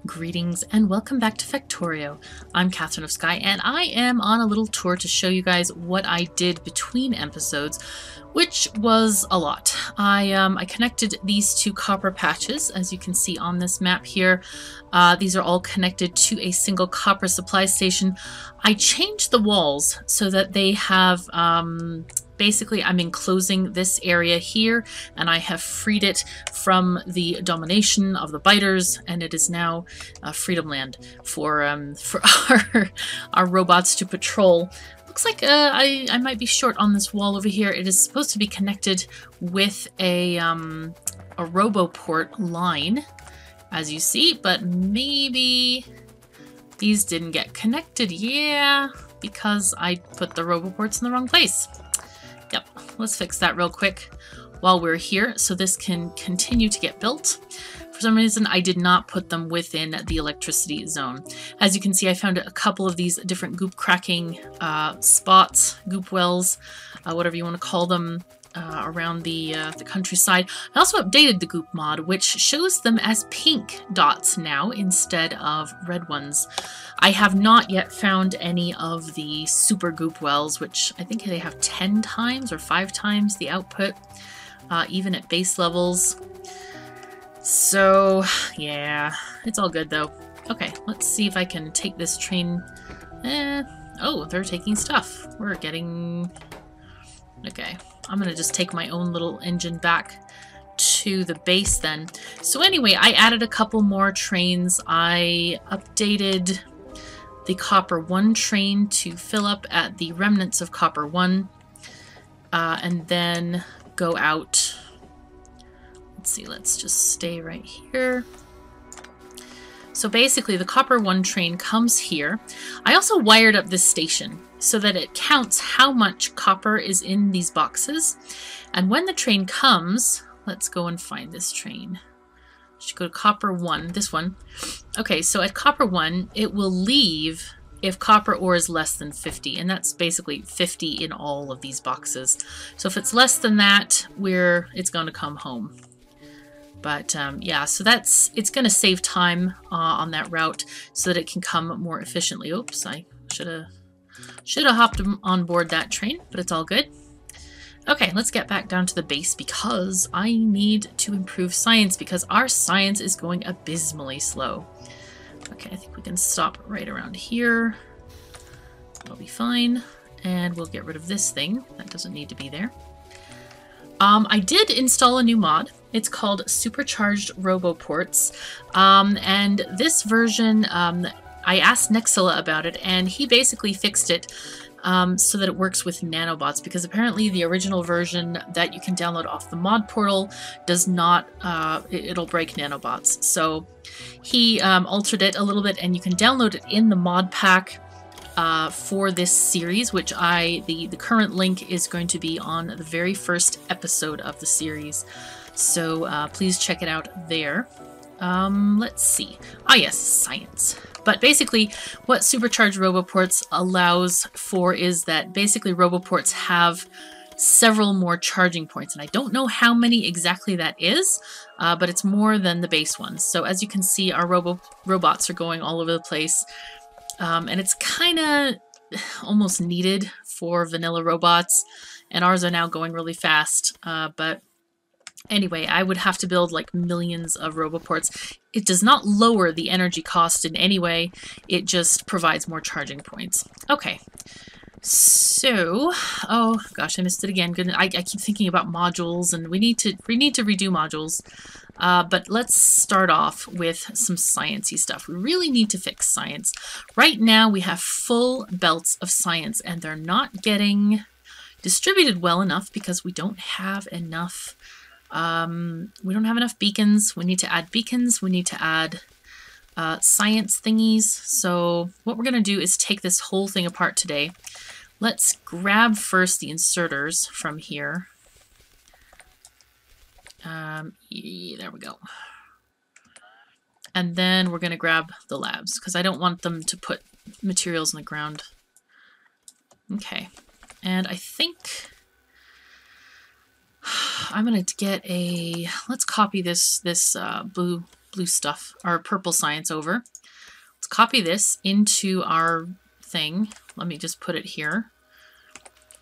Greetings and welcome back to Factorio. I'm KatherineOfSky and I am on a little tour to show you guys what I did between episodes, which was a lot. I connected these two copper patches, as you can see on this map here. These are all connected to a single copper supply station. I changed the walls so that they have basically, I'm enclosing this area here, and I have freed it from the domination of the biters, and it is now freedom land for our robots to patrol. Looks like I might be short on this wall over here. It is supposed to be connected with a RoboPort line, as you see, but maybe these didn't get connected. Yeah, because I put the RoboPorts in the wrong place. Yep, let's fix that real quick while we're here so this can continue to get built. For some reason, I did not put them within the electricity zone. As you can see, I found a couple of these different goop cracking spots, goop wells, whatever you want to call them, around the countryside. I also updated the Goop mod, which shows them as pink dots now instead of red ones. I have not yet found any of the super Goop wells, which I think they have 10 times or 5 times the output, even at base levels. So, yeah, it's all good though. Okay, let's see if I can take this train. Oh, they're taking stuff. We're getting... Okay, I'm gonna just take my own little engine back to the base then. So anyway, I added a couple more trains. I updated the Copper 1 train to fill up at the remnants of Copper 1, and then go out. Let's see, let's just stay right here. So basically the Copper 1 train comes here. I also wired up this station so that it counts how much copper is in these boxes. And when the train comes, let's go and find this train. Should go to Copper 1, this one. Okay, so at Copper 1, it will leave if copper ore is less than 50, and that's basically 50 in all of these boxes. So if it's less than that, it's going to come home. But yeah, so it's going to save time on that route so that it can come more efficiently. Oops, I should have hopped on board that train, but it's all good. Okay, let's get back down to the base because I need to improve science because our science is going abysmally slow. Okay, I think we can stop right around here. That'll be fine. And we'll get rid of this thing. That doesn't need to be there. I did install a new mod. It's called Supercharged RoboPorts. And this version, I asked Nexilla about it, and he basically fixed it so that it works with Nanobots, because apparently the original version that you can download off the mod portal does not, it'll break Nanobots. So he altered it a little bit, and you can download it in the mod pack for this series, which the current link is going to be on the very first episode of the series. So please check it out there. Let's see. Ah, yes, science. But basically, what Supercharged RoboPorts allows for is that basically RoboPorts have several more charging points, and I don't know how many exactly that is, but it's more than the base ones. So as you can see, our robots are going all over the place, and it's kind of almost needed for vanilla robots, and ours are now going really fast, but anyway, I would have to build like millions of RoboPorts. It does not lower the energy cost in any way. It just provides more charging points. Okay, so, oh gosh, I missed it again. I keep thinking about modules, and we need to redo modules. But let's start off with some sciencey stuff. We really need to fix science. Right now we have full belts of science, and they're not getting distributed well enough because we don't have enough. We don't have enough beacons. We need to add beacons. We need to add science thingies. So what we're going to do is take this whole thing apart today. Let's grab first the inserters from here. Yeah, there we go. And then we're going to grab the labs because I don't want them to put materials in the ground. Okay. And I think I'm going to get a... Let's copy this blue blue stuff, our purple science over. Let's copy this into our thing. Let me just put it here.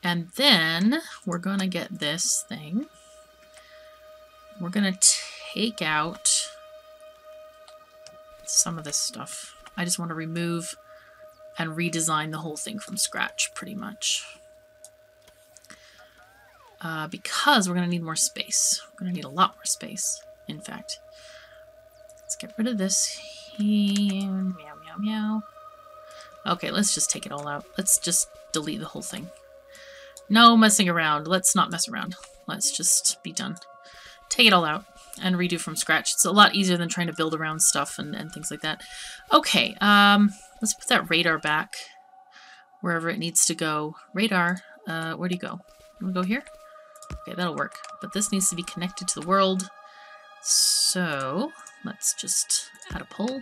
And then we're going to get this thing. We're going to take out some of this stuff. I just want to remove and redesign the whole thing from scratch, pretty much. Because we're going to need more space. We're going to need a lot more space, in fact. Let's get rid of this here. Meow, meow, meow. Okay, let's just take it all out. Let's just delete the whole thing. No messing around. Let's not mess around. Let's just be done. Take it all out and redo from scratch. It's a lot easier than trying to build around stuff and things like that. Okay, let's put that radar back wherever it needs to go. Radar, where do you go? You want to go here? Okay, that'll work. But this needs to be connected to the world. So, let's just add a pole.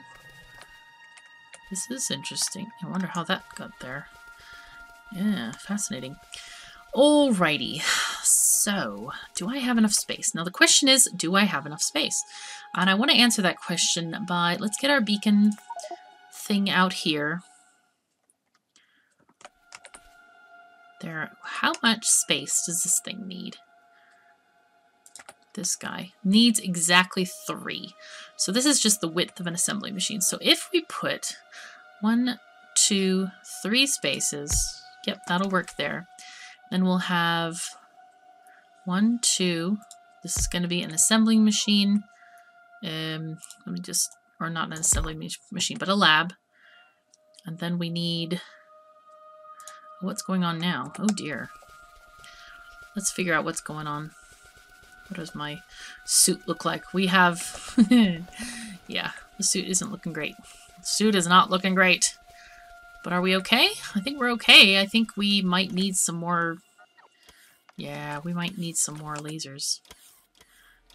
This is interesting. I wonder how that got there. Yeah, fascinating. Alrighty. So, do I have enough space? Now the question is, do I have enough space? And I want to answer that question by, let's get our beacon thing out here. There, how much space does this thing need? This guy needs exactly 3. So this is just the width of an assembly machine. So if we put 1, 2, 3 spaces, yep, that'll work there. Then we'll have 1, 2. This is going to be an assembling machine. Let me just, or not an assembling machine, but a lab. And then we need, what's going on now? Oh dear. Let's figure out what's going on. What does my suit look like? We have, yeah, the suit isn't looking great. The suit is not looking great. But are we okay? I think we're okay. I think we might need some more, yeah, we might need some more lasers.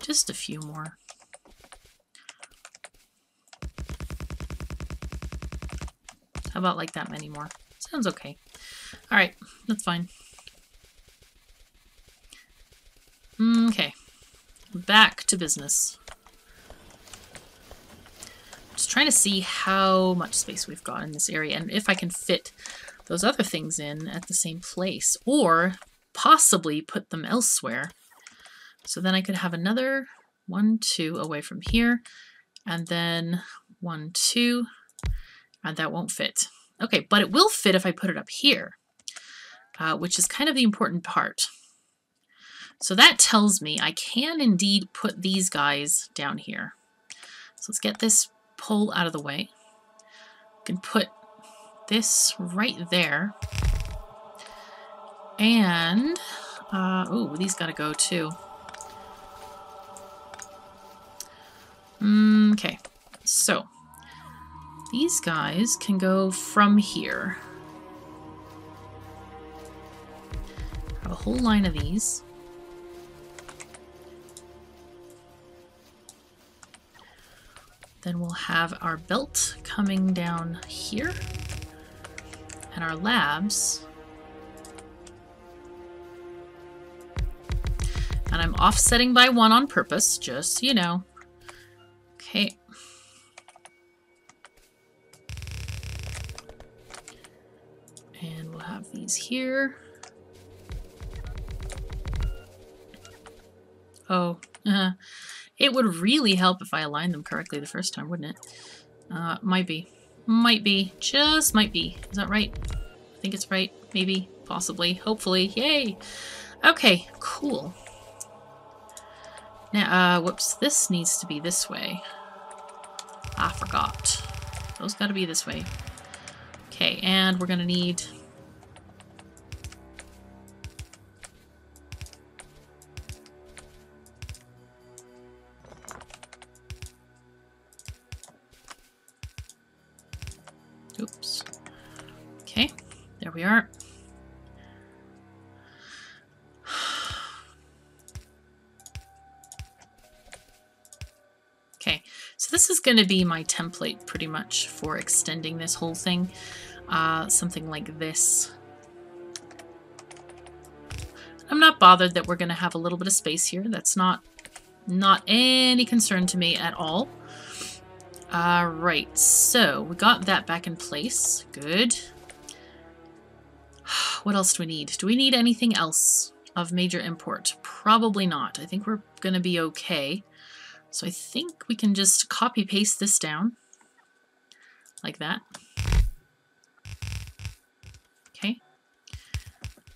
Just a few more. How about like that many more? Sounds okay. All right, that's fine. Okay, back to business. Just trying to see how much space we've got in this area and if I can fit those other things in at the same place or possibly put them elsewhere. So then I could have another 1, 2 away from here and then 1, 2, and that won't fit. Okay, but it will fit if I put it up here, which is kind of the important part. So that tells me I can indeed put these guys down here. So let's get this pole out of the way. I can put this right there. And, oh, these gotta go too. Okay, so these guys can go from here. Have a whole line of these. Then we'll have our belt coming down here. And our labs. And I'm offsetting by 1 on purpose, just so you know. Okay. And we'll have these here. Oh, it would really help if I aligned them correctly the first time, wouldn't it? Might be. Might be. Just might be. Is that right? I think it's right. Maybe. Possibly. Hopefully. Yay! Okay, cool. Now, whoops. This needs to be this way. I forgot. Those gotta be this way. Okay, and we're gonna need... Oops. Okay, there we are. Okay, so this is going to be my template pretty much for extending this whole thing. Something like this. I'm not bothered that we're going to have a little bit of space here. That's not any concern to me at all. Right, so we got that back in place. Good. What else do we need? Do we need anything else of major import? Probably not. I think we're going to be okay. So I think we can just copy paste this down like that. Okay.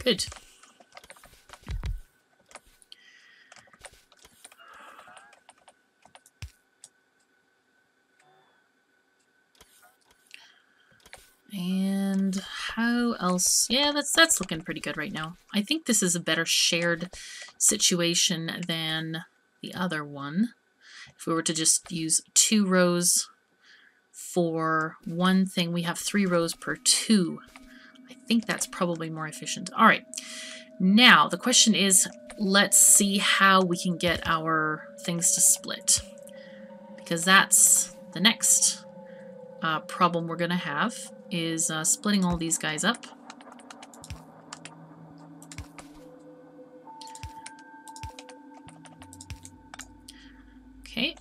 Good. And how else? Yeah, that's looking pretty good right now. I think this is a better shared situation than the other one. If we were to just use 2 rows for one thing, we have 3 rows per 2. I think that's probably more efficient. All right. Now, the question is, let's see how we can get our things to split. Because that's the next problem we're going to have, is splitting all these guys up. Okay.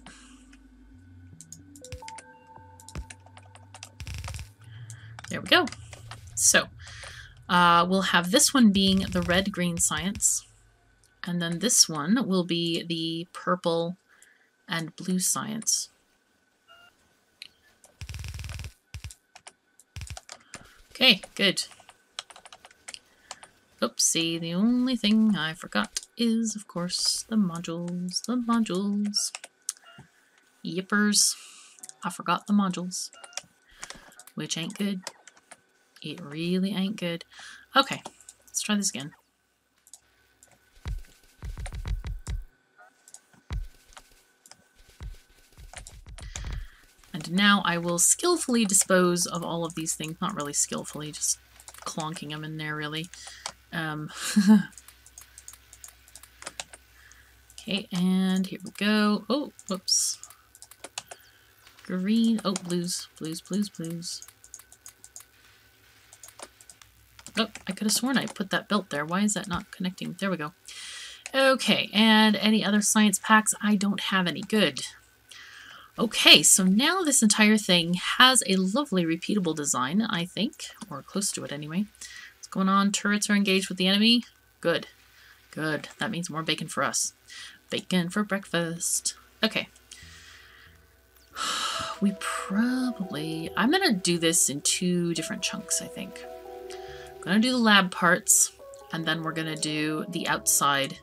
There we go. So, we'll have this one being the red-green science, and then this one will be the purple and blue science. Okay, good. Oopsie, the only thing I forgot is, of course, the modules. The modules. Yippers. I forgot the modules. Which ain't good. It really ain't good. Okay, let's try this again. And now I will skillfully dispose of all of these things. Not really skillfully, just clonking them in there, really. Okay, and here we go. Oh, whoops. Green. Oh, blues. Blues, blues, blues. Oh, I could have sworn I put that belt there. Why is that not connecting? There we go. Okay, and any other science packs? I don't have any. Good. Okay, so now this entire thing has a lovely repeatable design, I think, or close to it anyway. What's going on? Turrets are engaged with the enemy. Good. Good. That means more bacon for us. Bacon for breakfast. Okay. We probably... I'm going to do this in 2 different chunks, I think. I'm going to do the lab parts, and then we're going to do the outside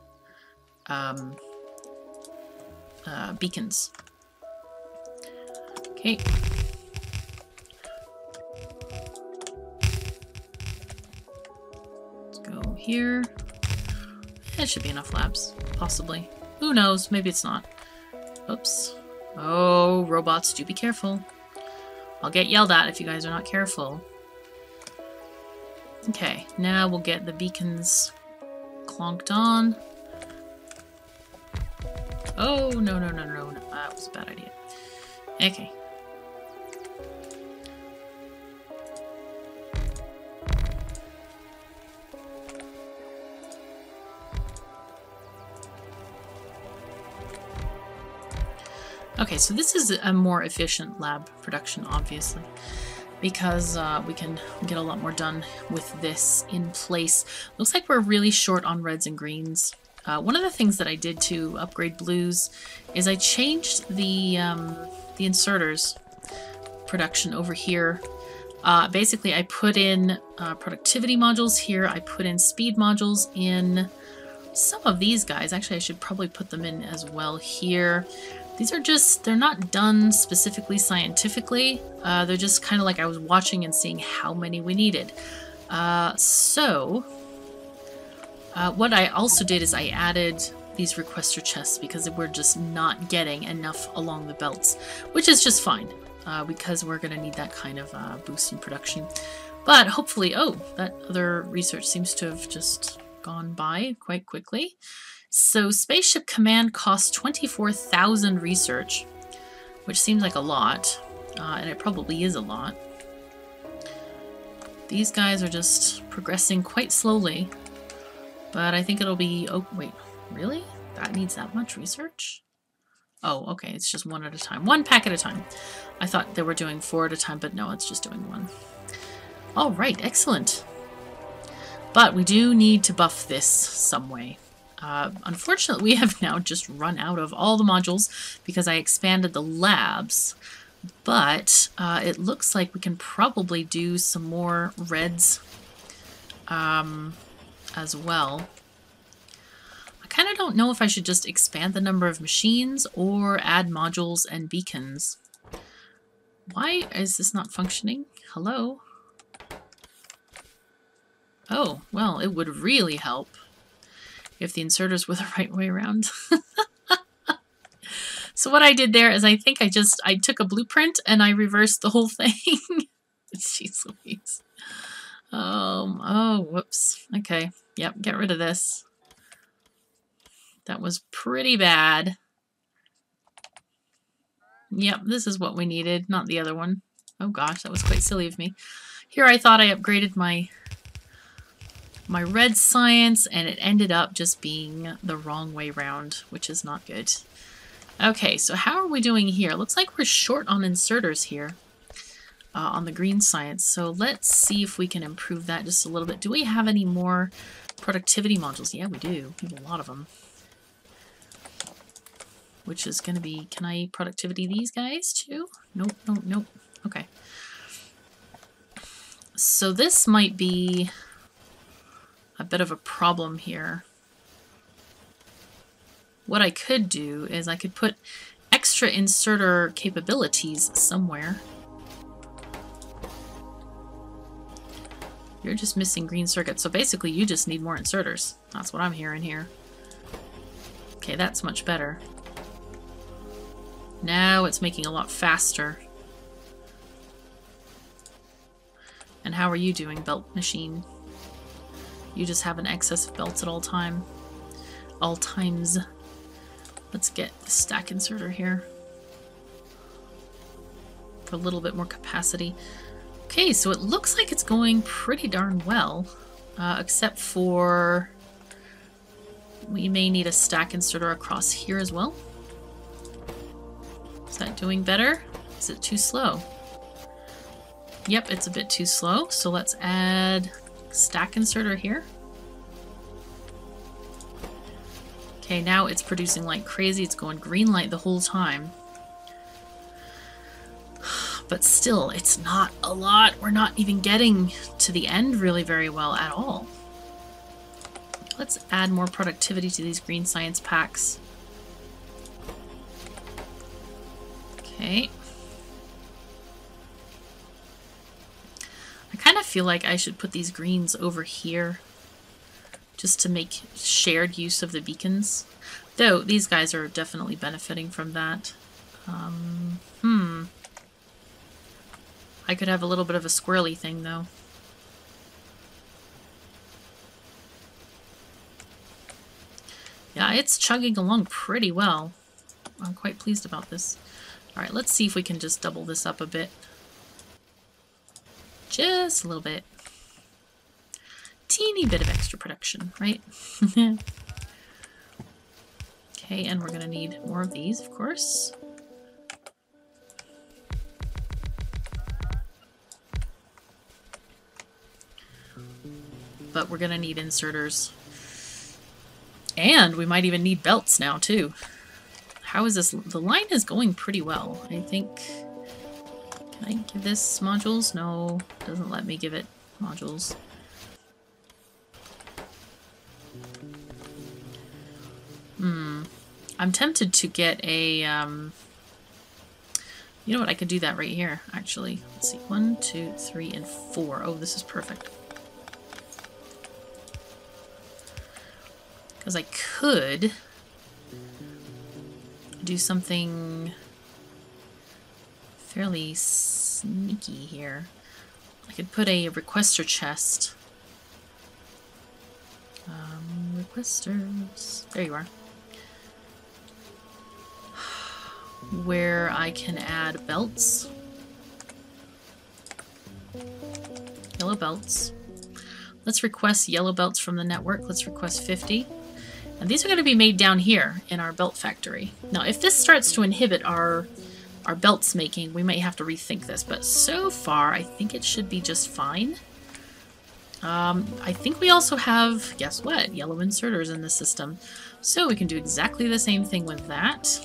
beacons. Okay. Let's go here. It should be enough labs, possibly. Who knows? Maybe it's not. Oops. Oh, robots, do be careful. I'll get yelled at if you guys are not careful. Okay, now we'll get the beacons clonked on. Oh, no, no, no, no, no. That was a bad idea. Okay. Okay, so this is a more efficient lab production, obviously, because we can get a lot more done with this in place. Looks like we're really short on reds and greens. One of the things that I did to upgrade blues is I changed the inserters production over here. Basically, I put in productivity modules here. I put in speed modules in some of these guys. Actually, I should probably put them in as well here. These are just, they're not done specifically scientifically. They're just kind of like I was watching and seeing how many we needed. What I also did is I added these requester chests because we're just not getting enough along the belts, which is just fine because we're going to need that kind of boost in production. But hopefully, oh, that other research seems to have just gone by quite quickly. So Spaceship Command costs 24,000 research, which seems like a lot, and it probably is a lot. These guys are just progressing quite slowly, but I think it'll be... Oh, wait, really? That needs that much research? Oh, okay, it's just one at a time. One pack at a time. I thought they were doing 4 at a time, but no, it's just doing 1. All right, excellent. But we do need to buff this some way. Unfortunately, we have now just run out of all the modules because I expanded the labs. But it looks like we can probably do some more reds as well. I kind of don't know if I should just expand the number of machines or add modules and beacons. Why is this not functioning? Hello? Oh, well, it would really help if the inserters were the right way around. So what I did there is I think I took a blueprint and I reversed the whole thing. Jeez Louise. Oh, whoops. Okay. Yep, get rid of this. That was pretty bad. Yep, this is what we needed, not the other one. Oh gosh, that was quite silly of me. Here I thought I upgraded my red science, and it ended up just being the wrong way round, which is not good. Okay, so how are we doing here? Looks like we're short on inserters here on the green science. So let's see if we can improve that just a little bit. Do we have any more productivity modules? Yeah, we do. We have a lot of them. Which is going to be, can I productivity these guys too? Nope, nope, nope. Okay. So this might be a bit of a problem here. What I could do is I could put extra inserter capabilities somewhere. You're just missing green circuits, so basically you just need more inserters. That's what I'm hearing here. Okay, that's much better. Now it's making a lot faster. And how are you doing, belt machine? You just have an excess of belts at all times. Let's get the stack inserter here for a little bit more capacity. Okay, so it looks like it's going pretty darn well, except for we may need a stack inserter across here as well. Is that doing better? Is it too slow? Yep, it's a bit too slow, so let's add stack inserter here. Okay, now it's producing like crazy. It's going green light the whole time. But still, it's not a lot. We're not even getting to the end really very well at all. Let's add more productivity to these green science packs. Okay. I kind of feel like I should put these greens over here just to make shared use of the beacons. Though, these guys are definitely benefiting from that. I could have a little bit of a squirrely thing, though. Yeah, it's chugging along pretty well. I'm quite pleased about this. Alright, let's see if we can just double this up a bit. Just a little bit. Teeny bit of extra production, right? Okay, and we're gonna need more of these, of course. But we're gonna need inserters. And we might even need belts now, too. How is this? The line is going pretty well, I think. Can I give this modules? No, it doesn't let me give it modules. I'm tempted to get a, you know what, I could do that right here, actually. Let's see, 1, 2, 3, and 4. Oh, this is perfect. Because I could do something fairly sneaky here. I could put a requester chest. Requesters. There you are. Where I can add belts. Yellow belts. Let's request yellow belts from the network. Let's request 50. And these are going to be made down here in our belt factory. Now, if this starts to inhibit our belts making, we might have to rethink this. But so far, I think it should be just fine. I think we also have, guess what, yellow inserters in the system. So we can do exactly the same thing with that.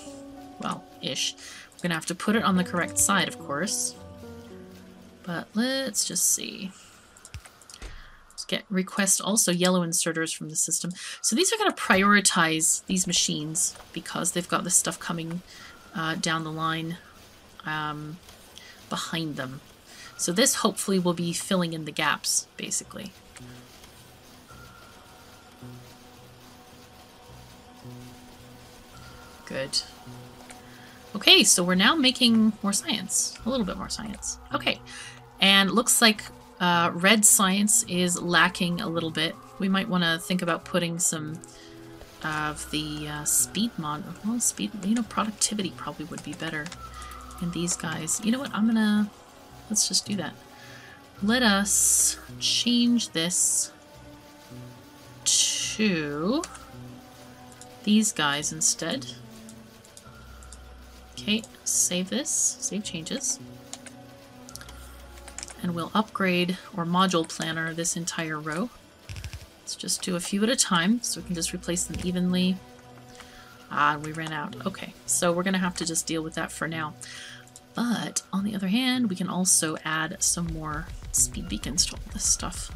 Well, ish. We're going to have to put it on the correct side, of course. But let's just see. Let's request also yellow inserters from the system. So these are going to prioritize these machines because they've got this stuff coming down the line behind them. So this hopefully will be filling in the gaps, basically. Good. Okay, so we're now making more science. A little bit more science. Okay. And looks like red science is lacking a little bit. We might want to think about putting some of the speed mod. Well, speed, you know, productivity probably would be better in these guys. You know what? Let's just do that. Let us change this to these guys instead. Okay, save this, save changes. And we'll upgrade or module planner this entire row. Let's just do a few at a time so we can just replace them evenly. Ah, we ran out. Okay, so we're going to have to just deal with that for now. But on the other hand, we can also add some more speed beacons to all this stuff.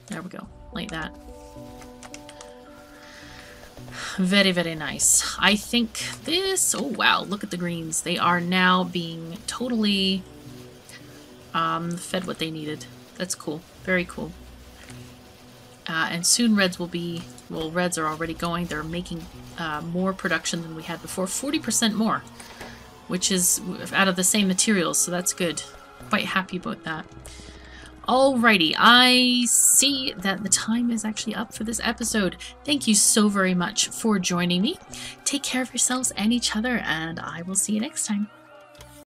There we go, like that. Very, very nice. I think this... Oh, wow, look at the greens. They are now being totally fed what they needed. That's cool. Very cool. And soon reds will be... Well, reds are already going. They're making more production than we had before. 40% more. Which is out of the same materials, so that's good. Quite happy about that. Alrighty, I see that the time is actually up for this episode. Thank you so very much for joining me. Take care of yourselves and each other, and I will see you next time.